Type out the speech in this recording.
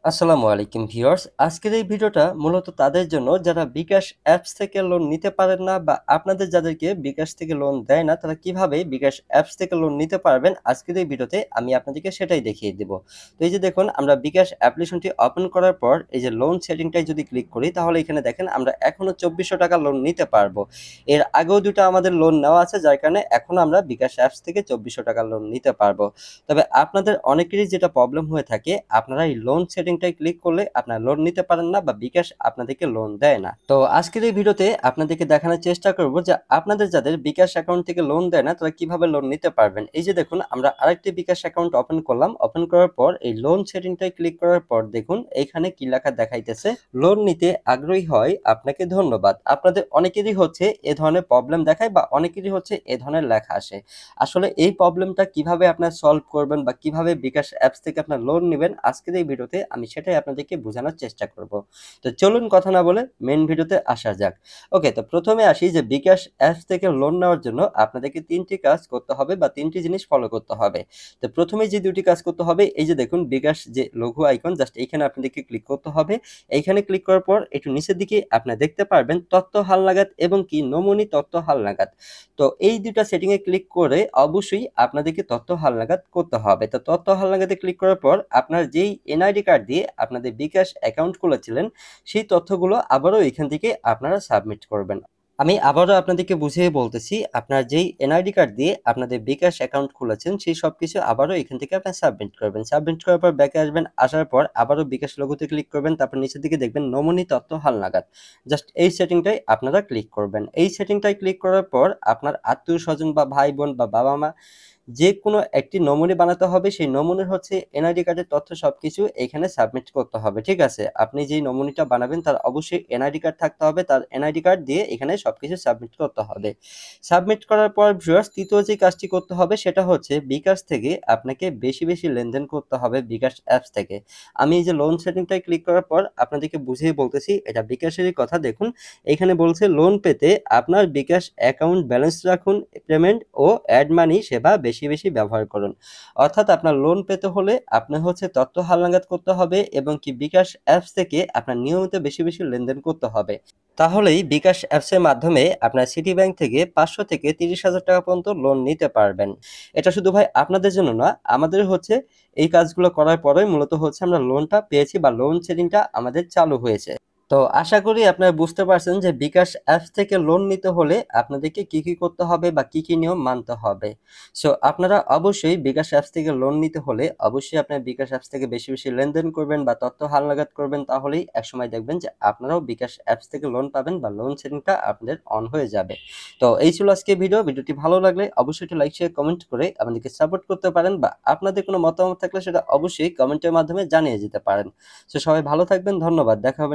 আসসালামু আলাইকুম ভিউয়ার্স। আজকের এই ভিডিওটা মূলত তাদের জন্য যারা বিকাশ অ্যাপস থেকে লোন নিতে পারেন না বা আপনাদের যাদেরকে বিকাশ থেকে লোন দেয় না তারা কিভাবে বিকাশ অ্যাপস থেকে লোন নিতে পারবেন আজকের এই ভিডিওতে আমি আপনাদেরকে সেটাই দেখিয়ে দেব। তো এই যে দেখুন আমরা বিকাশ অ্যাপ্লিকেশনটি ওপেন করার পর এই যে লোন সেটিংটায় যদি ক্লিক করি তাহলে এখানে দেখেন আমরা এখনো 2400 টাকা লোন নিতে পারবো। এর আগেও দুটো আমাদের লোন নেওয়া আছে যার কারণে এখনো আমরা বিকাশ অ্যাপস থেকে 2400 টাকা লোন নিতে পারবো। তবে আপনাদের অনেকেরই যেটা প্রবলেম হয়ে থাকে আপনারা এই লোন সেটিংটায় ক্লিক করলে আপনারা লোন নিতে পারেন না বা বিকাশ আপনাদেরকে লোন দেয় না। তো আজকের এই ভিডিওতে আপনাদেরকে দেখানোর চেষ্টা করব যে আপনাদের যাদের বিকাশ অ্যাকাউন্ট থেকে লোন দেয় না তারা কিভাবে লোন নিতে পারবেন। এই যে দেখুন আমরা আরেকটি বিকাশ অ্যাকাউন্ট ওপেন করলাম, ওপেন করার পর এই লোন সেটিংটায় ক্লিক করার পর দেখুন এইখানে কি লেখা দেখাইতেছে, লোন নিতে আগ্রহী হয় আপনাকে ধন্যবাদ। আপনাদের অনেকেরই হচ্ছে এ ধরনের প্রবলেম দেখায় বা অনেকেরই হচ্ছে এ ধরনের লেখা আসে। আসলে এই প্রবলেমটা কিভাবে আপনারা সলভ করবেন বা কিভাবে বিকাশ অ্যাপস থেকে আপনার লোন নেবেন আজকের এই ভিডিওতে আমি সেটাই আপনাদেরকে বোঝানোর চেষ্টা করব। তো চলুন কথা না বলে মেন ভিডিওতে আসা যাক। ওকে, তো প্রথমে আসি যে বিকাশ অ্যাপস থেকে লোন নেওয়ার জন্য আপনাদেরকে তিনটি কাজ করতে হবে বা তিনটি জিনিস ফলো করতে হবে। তো প্রথমে যে দুটি কাজ করতে হবে এই যে দেখুন বিকাশ যে লঘু আইকন জাস্ট এইখানে আপনাদেরকে ক্লিক করতে হবে। এইখানে ক্লিক করার পর একটু নিচের দিকে আপনারা দেখতে পারবেন তথ্য হালনাগাদ এবং কি নমুনি তথ্য হালনাগাদ। তো এই দুটা সেটিং এ ক্লিক করে অবশ্যই আপনাদেরকে তথ্য হালনাগাদ করতে হবে। তো তথ্য হালনাগাদে ক্লিক করার পর আপনার যেই এনআইডি কার্ড দিয়ে আপনাদের বিকাশ অ্যাকাউন্ট খুলেছিলেন সেই তথ্যগুলো আবারও এখান থেকে আপনারা সাবমিট করবেন। আমি আবারও আপনাদেরকে বুঝিয়ে বলতেছি, আপনার যেই এনআইডি কার্ড দিয়ে আপনাদের বিকাশ অ্যাকাউন্ট খুলেছেন সেই সবকিছু আবারও এখান থেকে আপনারা সাবমিট করবেন। সাবমিট করার পর ব্যাকে আসবেন, আসার পর আবারও বিকাশ লোগোতে ক্লিক করবেন, তারপর নিচের দিকে দেখবেন নমুনি তথ্য হালনাগাদ। জাস্ট এই সেটিংটাই আপনারা ক্লিক করবেন। এই সেটিংটাই ক্লিক করার পর আপনার আত্মীয় স্বজন বা ভাই বোন বা বাবা মা যে কোনো একটি নমুনা বানাতে হবে। সেই নমুনার হচ্ছে এনআইডি কার্ডের তথ্য সবকিছু এখানে সাবমিট করতে হবে, ঠিক আছে? আপনি যেই নমুনাটা বানাবেন তার অবশ্যই এনআইডি কার্ড থাকতে হবে, তার এনআইডি কার্ড দিয়ে এখানে সবকিছু সাবমিট করতে হবে। সাবমিট করার পর ভিউয়ার্স তৃতীয় যে কাজটি করতে হবে সেটা হচ্ছে বিকাশ থেকে আপনাকে বেশি বেশি লেনদেন করতে হবে বিকাশ অ্যাপস থেকে। আমি এই যে লোন সেটিংটায় ক্লিক করার পর আপনাদেরকে বুঝিয়ে বলতেছি, এটা বিকাশেরই কথা। দেখুন এখানে বলছে লোন পেতে আপনার বিকাশ অ্যাকাউন্ট ব্যালেন্স রাখুন, পেমেন্ট ও অ্যাড মানি সেবা বেশি বেশি ব্যবহার করুন। অর্থাৎ আপনার লোন পেতে হলে আপনার হচ্ছে তথ্য হালনাগাদ করতে হবে এবং কি বিকাশ অ্যাপস থেকে আপনার নিয়মিত বেশি বেশি লেনদেন করতে হবে। তাহলেই বিকাশ অ্যাপসের মাধ্যমে আপনার সিটি ব্যাংক থেকে 500 থেকে 30,000 টাকা পর্যন্ত লোন নিতে পারবেন। এটা শুধু ভাই আপনাদের জন্য না, আমাদের হচ্ছে এই কাজগুলো করার পরেই মূলত হচ্ছে আমরা লোনটা পেয়েছি বা লোন সেটিংটা আমাদের চালু হয়েছে। তো আশা করি আপনারা বুঝতে পারছেন যে বিকাশ অ্যাপস থেকে লোন নিতে হলে আপনাদেরকে কি কি করতে হবে বা কি কি নিয়ম মানতে হবে। সো আপনারা অবশ্যই বিকাশ অ্যাপস থেকে লোন নিতে হলে অবশ্যই আপনার বিকাশ অ্যাপস থেকে বেশি বেশি লেনদেন করবেন বা তথ্য হালনাগাদ করবেন, তাহলেই একসময় দেখবেন যে আপনারাও বিকাশ অ্যাপস থেকে লোন পাবেন বা লোন সেটিংটা আপনাদের অন হয়ে যাবে। তো এই ছিল আজকে ভিডিওটি ভালো লাগলে অবশ্যই একটু লাইক শেয়ার কমেন্ট করে আমাদেরকে সাপোর্ট করতে পারেন বা আপনাদের কোনো মতামত থাকলে সেটা অবশ্যই কমেন্টের মাধ্যমে জানিয়ে যেতে পারেন। সো সবাই ভালো থাকবেন, ধন্যবাদ, দেখা হবে